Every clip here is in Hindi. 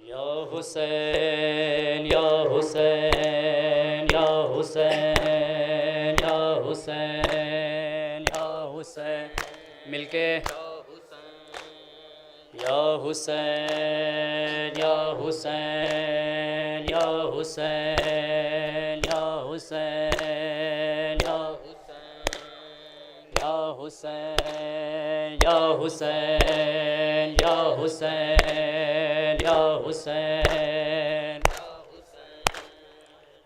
या हुसैन या हुसैन या हुसैन या हुसैन या हुसैन मिलके या हुसैन या हुसैन या हुसैन या हुसैन या हुसैन या हुसैन या हुसैन या हुसैन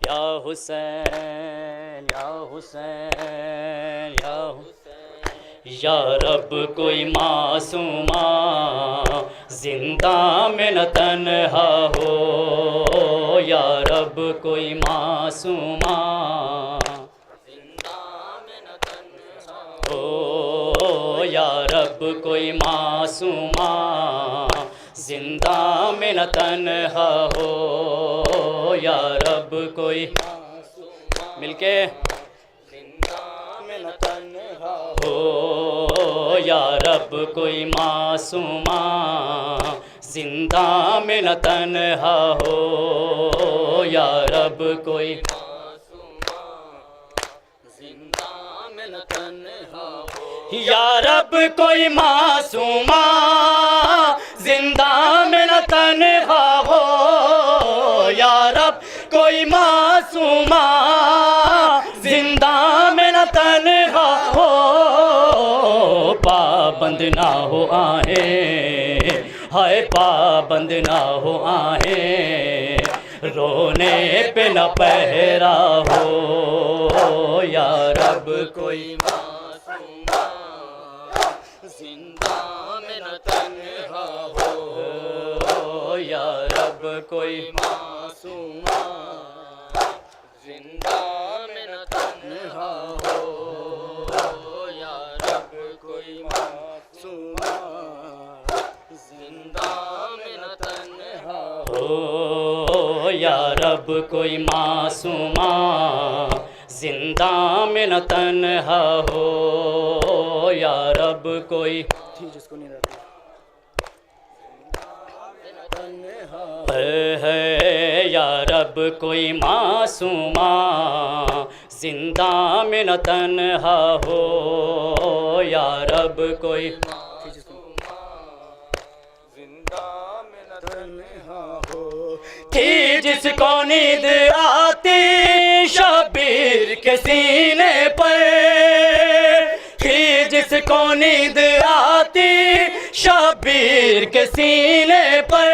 या हुसैन या हुसैन या रब कोई मासूमा जिंदा में न तन्हा हो, या रब कोई मासूमा या रब कोई मासूमा जिंदा में न तन्हा हो, या रब कोई मिलके जिंदा में न तन्हा हो, या रब कोई मासूमा जिंदा में न तन्हा हो, या रब कोई या रब कोई मासूमा जिंदा में न तन्हा हो, या रब कोई मासूमा जिंदा में न तन्हा हो, पाबंद ना हो आहे हाय पाबंद ना हो आहे, रोने पे न पहरा हो, या रब कोई जिंदा में न तन्हा हो, या रब कोई मासूमा जिंदा में न तन्हा हो, या रब कोई मासूमा जिंदा में न तन्हा हो, या रब कोई मासूमा जिंदा में न तन्हा हो, या रब कोई जिसको नहीं है, या रब कोई मासूमा जिंदा में न तन्हा हो, या रब कोई थी जिसको नींद आती शबीर के सीने पर, थी जिसको नींद आती शबीर के सीने पर,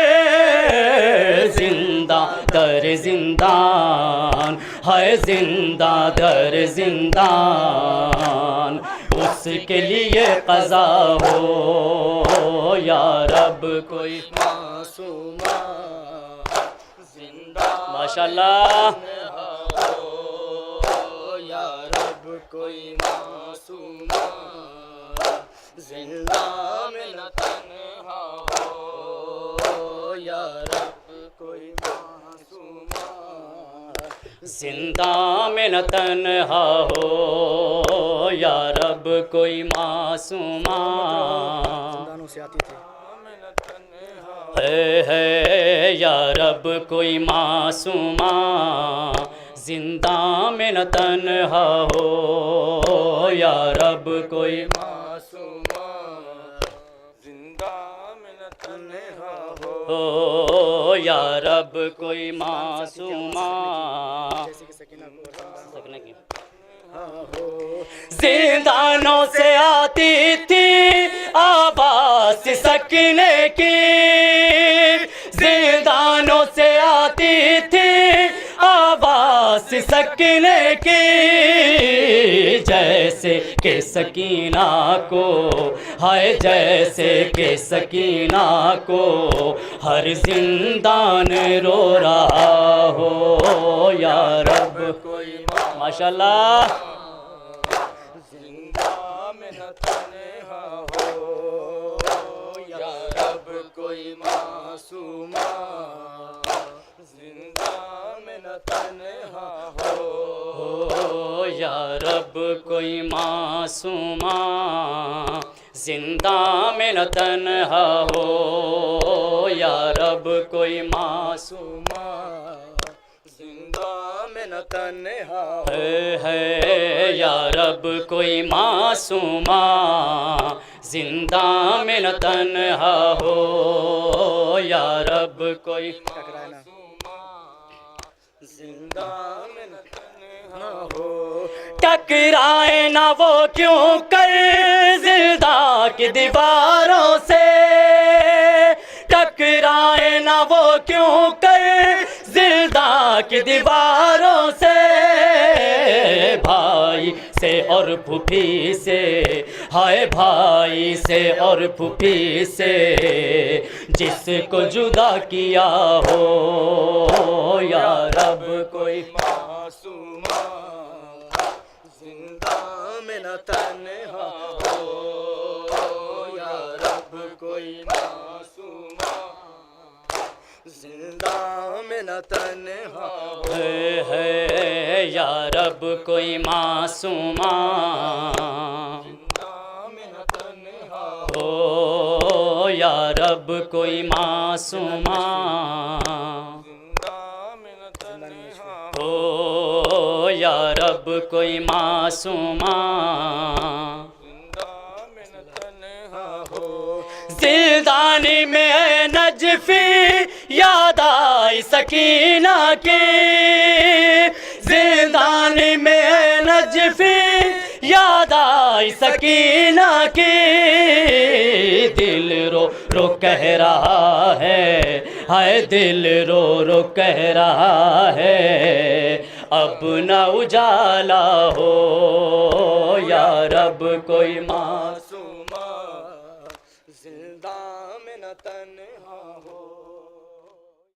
जिंदा दर जिंदान है जिंदा दर जिंदान, उसके लिए क़ज़ा हो, या रब कोई मासूमा माशाल्लाह, या रब कोई मासूमा जिंदा में न तन्हा हो, या रब कोई मासूमा जिंदा में न तन्हा हो, या रब कोई मासूमा से आती थी है, या रब कोई मासूमा जिंदा में न तन्हा हो, या रब कोई मासूमा जिंदा में न तन्हा हो, या रब कोई मासूमा जिंदानों से आती थी आवाज़ सकने की, जिंदानों से आती थी आवाज़ सकने की, जैसे के सकीना को हाय जैसे के सकीना को हर जिंदान रो रहा हो, या रब कोई माशाल्लाह जिंदा में न तन्हा हो, या रब कोई मासूमा जिंदा में न तन्हा हो, या रब कोई मासूमा जिंदा में न तन्हा हो, या रब कोई मासूमा जिंदा में न तन्हा है या रब कोई मासूमा जिंदा में न तन्हा हो या रब कोई टकराए ना जिंदा में न तन्हा हो टकराए ना वो क्यों कर जिंदा की दीवारों से टकराए ना वो क्यों कर जिंदा की दीवारों से भाई से और फूफी से हाय भाई से और फूफी से जिसको जुदा किया हो या रब कोई मासूमा जिंदा में न तन्हा हो या रब कोई मासूमा जिंदा में न तन्हा है या रब कोई मासूमा जिंदा में न तन्हा हो या रब कोई मासूमा जिंदा में न तन्हा हो या रब कोई मासूमा जिंदा में न तन्हा हो जिंदानी में है नजफी याद आई सकीना की जिंदानी में है नजफी याद आई सकीना की दिल रो रो कह रहा है हाय दिल रो रो कह रहा है अब न उजाला हो या रब कोई मासूमा जिंदा में न तन्हा